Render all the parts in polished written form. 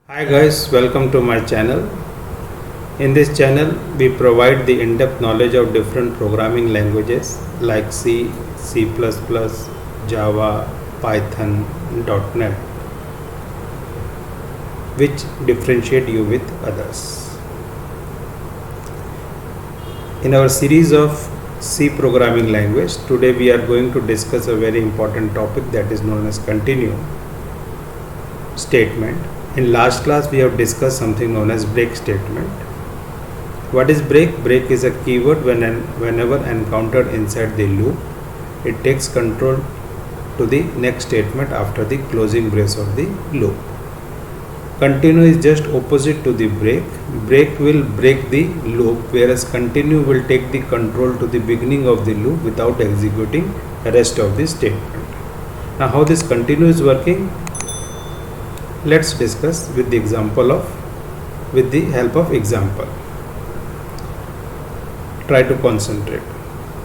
Hi guys, welcome to my channel. In this channel, we provide the in-depth knowledge of different programming languages like C, C++, Java, Python, .NET, which differentiate you with others. In our series of C programming language, today we are going to discuss a very important topic that is known as continue statement. In last class we have discussed something known as break statement. What is break? Break is a keyword whenever encountered inside the loop. It takes control to the next statement after the closing brace of the loop. Continue is just opposite to the break. Break will break the loop, whereas continue will take the control to the beginning of the loop without executing the rest of the statement. Now how this continue is working? Let's discuss with the help of example. Try to concentrate.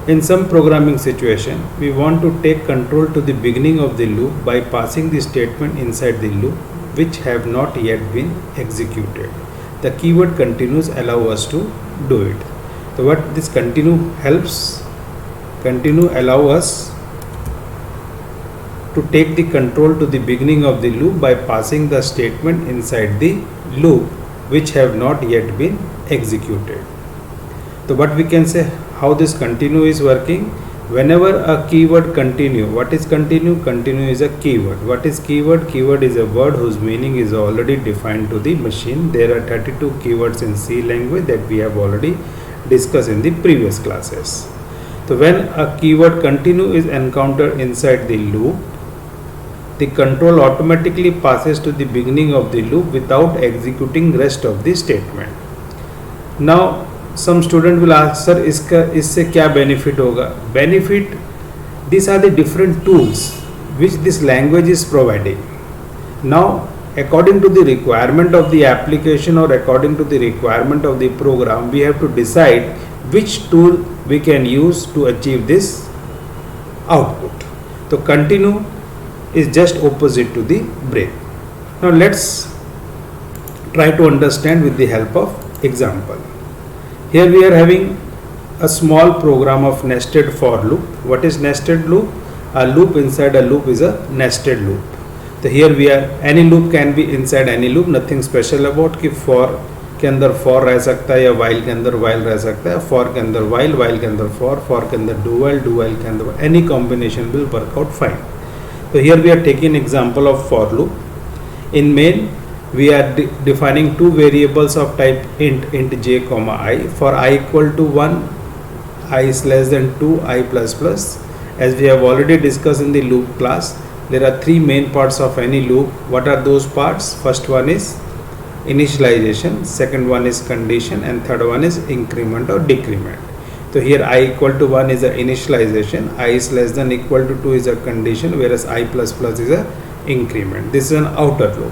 In some programming situation, we want to take control to the beginning of the loop by passing the statement inside the loop which have not yet been executed. The keyword continues allow us to do it. So what this continue helps? Continue allow us to take the control to the beginning of the loop by passing the statement inside the loop which have not yet been executed. So what we can say, how this continue is working? Whenever a keyword continue, what is continue? Continue is a keyword. What is keyword? Keyword is a word whose meaning is already defined to the machine. There are 32 keywords in C language that we have already discussed in the previous classes. So when a keyword continue is encountered inside the loop, the control automatically passes to the beginning of the loop without executing rest of the statement. Now some student will ask, sir, इससे क्या benefit होगा? Benefit, these are the different tools which this language is providing. Now according to the requirement of the application or according to the requirement of the program, we have to decide which tool we can use to achieve this output. So continue is just opposite to the break. Now let's try to understand with the help of example. Here we are having a small program of nested for loop. What is nested loop? A loop inside a loop is a nested loop. So here we are, any loop can be inside any loop, nothing special about कि for के अंदर for रह सकता है या while के अंदर while रह सकता है, for के अंदर while के अंदर for के अंदर do while के अंदर, any combination will work out fine. So here we are taking example of for loop. In main we are defining two variables of type int j comma I. For I equal to 1, I is less than 2, I plus plus. As we have already discussed in the loop class, there are three main parts of any loop. What are those parts? First one is initialization, second one is condition, and third one is increment or decrement. So here I equal to 1 is a initialization, I is less than equal to 2 is a condition, whereas I plus plus is a increment. This is an outer loop.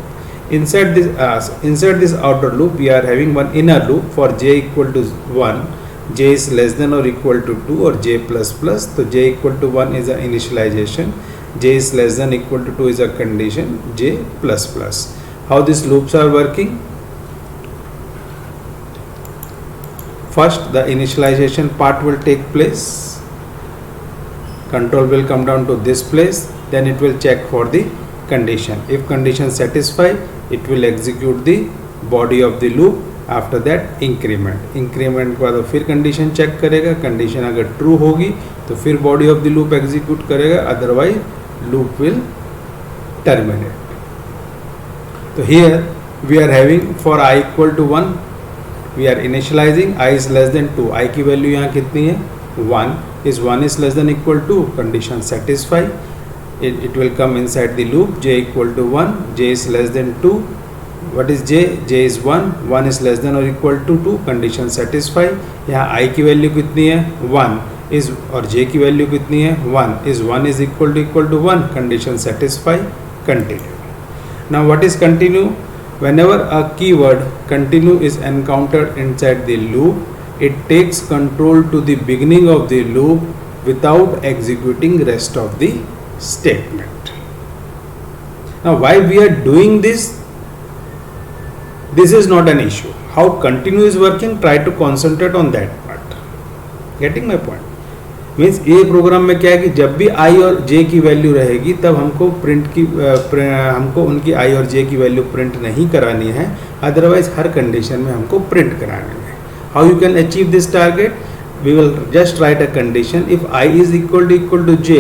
Inside this outer loop we are having one inner loop. For j equal to 1, j is less than or equal to 2 or j plus plus. So j equal to 1 is a initialization, j is less than equal to 2 is a condition, j plus plus. How these loops are working? First, the initialization part will take place. Control will come down to this place. Then it will check for the condition. If condition satisfy, it will execute the body of the loop. After that, increment. Increment के बाद फिर condition check करेगा. Condition अगर true होगी तो फिर body of the loop execute करेगा. Otherwise, loop will terminate. So here we are having for I equal to 1. We are initializing, I is less than 2. I की वैल्यू यहाँ कितनी है? 1. Is 1 is less than equal to, condition satisfy. It will come inside the loop. J equal to 1. J is less than 2. What is J? J is 1. 1 is less than or equal to 2. Condition satisfy. यहाँ I की value कितनी है? 1. Is और J की value कितनी है? 1. Is 1 is equal to 1. Condition satisfy. Continue. Now what is continue? Whenever a keyword continue is encountered inside the loop, it takes control to the beginning of the loop without executing rest of the statement. Now why we are doing this? this is not an issue. How continue is working, try to concentrate on that part. Getting my point? Means ये programme में क्या है कि जब भी i और j की value रहेगी तब हमको हमको उनकी i और j की वैल्यू प्रिंट नहीं करानी है, अदरवाइज हर कंडीशन में हमको प्रिंट करानी है. How you can achieve this target? We will just write a condition, if i is equal to j,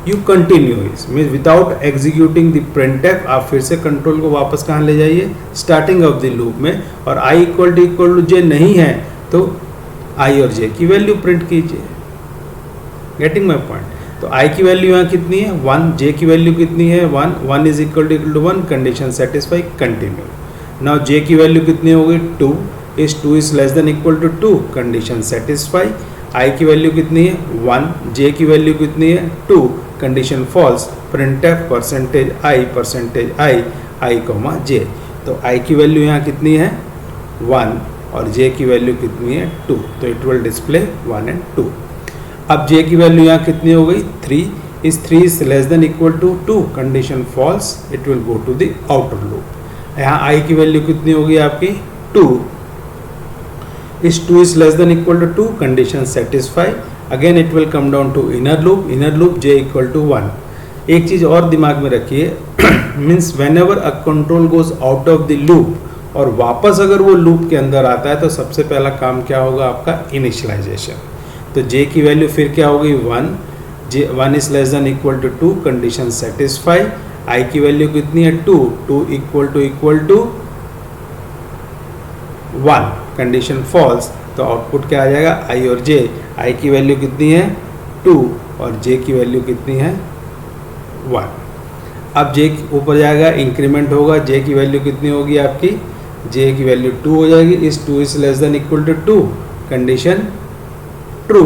you continue is means without executing the printf. आप फिर से कंट्रोल को वापस कहाँ ले जाइए? स्टार्टिंग ऑफ द लूप में. और i इक्वल टू j नहीं है तो i और j की वैल्यू प्रिंट कीजिए. Getting my point? तो i की वैल्यू यहाँ कितनी है? 1. j की वैल्यू कितनी है? 1. 1 is equal to 1. Condition satisfy, continue. Now j की वैल्यू कितनी हो गई? 2. Is 2 is less than equal to 2. Condition satisfy. i की वैल्यू कितनी है? 1. j की वैल्यू कितनी है? 2. Condition false. printf percentage i comma j. तो i की वैल्यू यहाँ कितनी है? 1 और j की वैल्यू कितनी है? 2. तो इट विल डिस्प्ले 1 and 2. अब j की वैल्यू यहाँ कितनी हो गई? 3. इस 3 is less than equal to 2. Condition false. It will go to the outer loop. यहाँ i की वैल्यू कितनी होगी आपकी? 2. इस 2 is less than equal to 2. Condition satisfy. Again it will come down to inner loop j equal to 1. एक चीज और दिमाग में रखिए, means whenever a control goes out of the loop और वापस अगर वो लूप के अंदर आता है तो सबसे पहला काम क्या होगा आपका? इनिशियलाइजेशन. तो j की वैल्यू फिर क्या होगी? 1. 1 is less than equal to 2. Condition satisfy. i की वैल्यू कितनी है? 2. 2 इक्वल टू 1. Condition false. तो आउटपुट क्या आ जाएगा? i और j. i की वैल्यू कितनी है? 2 और j की वैल्यू कितनी है? 1. अब j ऊपर जाएगा, इंक्रीमेंट होगा. j की वैल्यू कितनी होगी आपकी? j की वैल्यू 2 हो जाएगी. इस 2 is less than equal to 2. Condition true.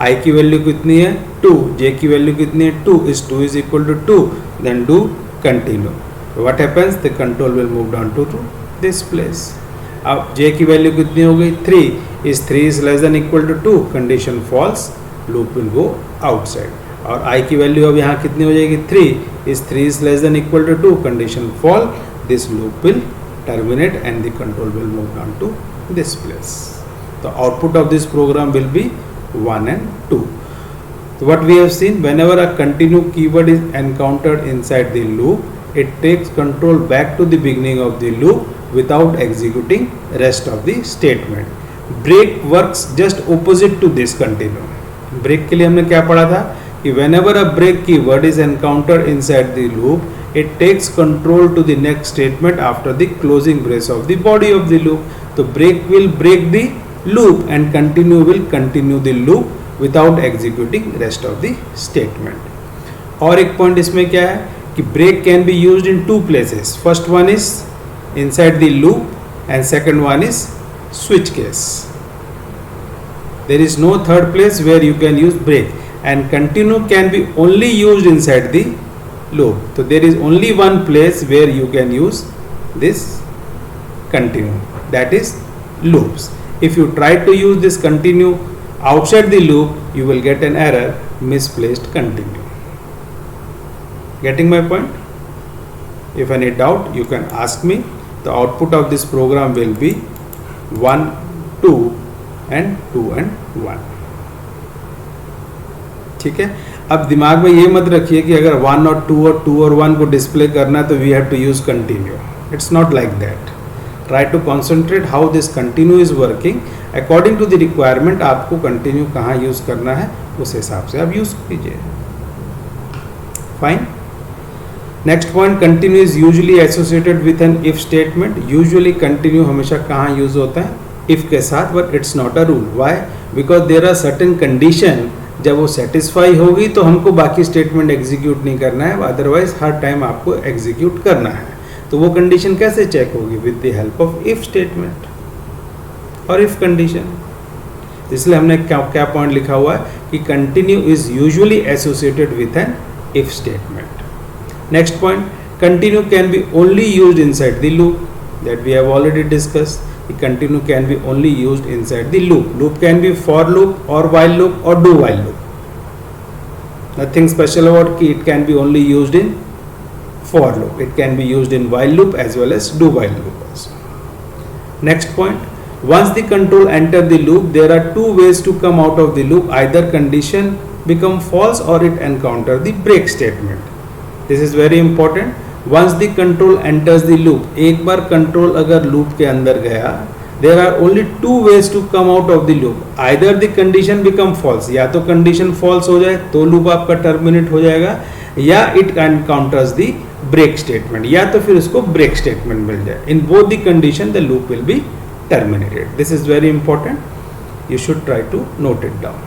i की वैल्यू कितनी है? 2. j की वैल्यू कितनी है? 2. इस 2 is equal to 2. Then do continue. What happens? The control will move down to this place. अब j की वैल्यू कितनी हो गई? 3. इस 3 is less than equal to 2. Condition false. Loop will go outside. और i की वैल्यू अब यहाँ कितनी हो जाएगी? 3. इस 3 is less than equal to 2. Condition false. This loop will terminate and the control will move down to this place. The output of this program will be 1 and 2. So what we have seen, whenever a continue keyword is encountered inside the loop, it takes control back to the beginning of the loop without executing rest of the statement. Break works just opposite to this continue. Break के लिए हमने क्या पढ़ा था कि whenever a break keyword is encountered inside the loop, it takes control to the next statement after the closing brace of the body of the loop. तो break will break the loop and continue will continue the loop without executing rest of the statement. और एक point इसमें क्या है कि break can be used in two places. First one is inside the loop and second one is switch case. There is no third place where you can use break, and continue can be only used inside the loop. So there is only one place where you can use this continue, that is loops. If you try to use this continue outside the loop, you will get an error, misplaced continue. Getting my point? If any doubt, you can ask me. The output of this program will be 1, 2 and 2 and 1. ठीक है. अब दिमाग में ये मत रखिए कि अगर 1 और 2 और 1 को डिस्प्ले करना है तो we have to use continue. It's not like that. Try to concentrate how this continue is working. According to the requirement आपको कंटिन्यू कहाँ यूज करना है उस हिसाब से आप यूज कीजिए. Fine. Next point, continue is usually associated with an if statement. Usually continue हमेशा कहाँ यूज होता है? इफ के साथ. But it's not a rule. Why? Because there are certain condition. जब वो सेटिस्फाई होगी तो हमको बाकी स्टेटमेंट एग्जीक्यूट नहीं करना है, अदरवाइज हर टाइम आपको एग्जीक्यूट करना है. तो वो कंडीशन कैसे चेक होगी? With the help of if statement और इफ कंडीशन. इसलिए हमने क्या पॉइंट लिखा हुआ है कि continue is usually associated with an if statement. Next point, continue can be only used inside the loop. That we have already discussed. Continue can be only used inside the loop. Loop can be for loop or while loop or do while loop. Nothing special about कि it can be only used in for loop. It can be used in while loop as well as do while loop also. Next point, once the control enter the loop, there are two ways to come out of the loop. Either condition become false or it encounter the break statement. This is very important. Once the control enters the loop, एक बार control अगर loop के अंदर गया, there are only two ways to come out of the loop. Either the condition become false, या तो condition false हो जाए तो loop आपका terminate हो जाएगा, या it encounters the break statement, या तो फिर उसको break statement मिल जाए. In both the condition the loop will be terminated. This is very important. You should try to note it down.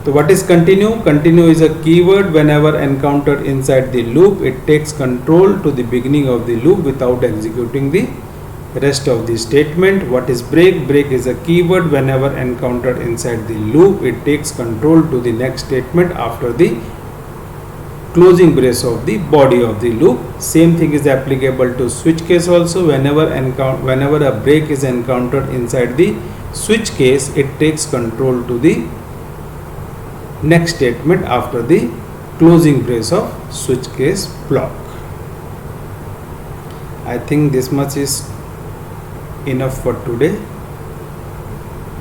So what is continue? Continue is a keyword. Whenever encountered inside the loop, it takes control to the beginning of the loop without executing the rest of the statement. What is break? Break is a keyword. Whenever encountered inside the loop, it takes control to the next statement after the closing brace of the body of the loop. Same thing is applicable to switch case also. Whenever a break is encountered inside the switch case, it takes control to the next statement after the closing brace of switch case block. I think this much is enough for today,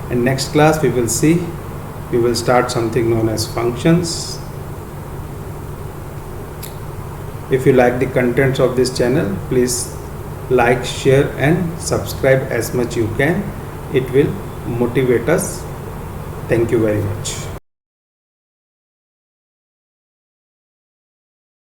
and next class we will start something known as functions. If you like the contents of this channel, please like, share and subscribe as much you can. It will motivate us. Thank you very much.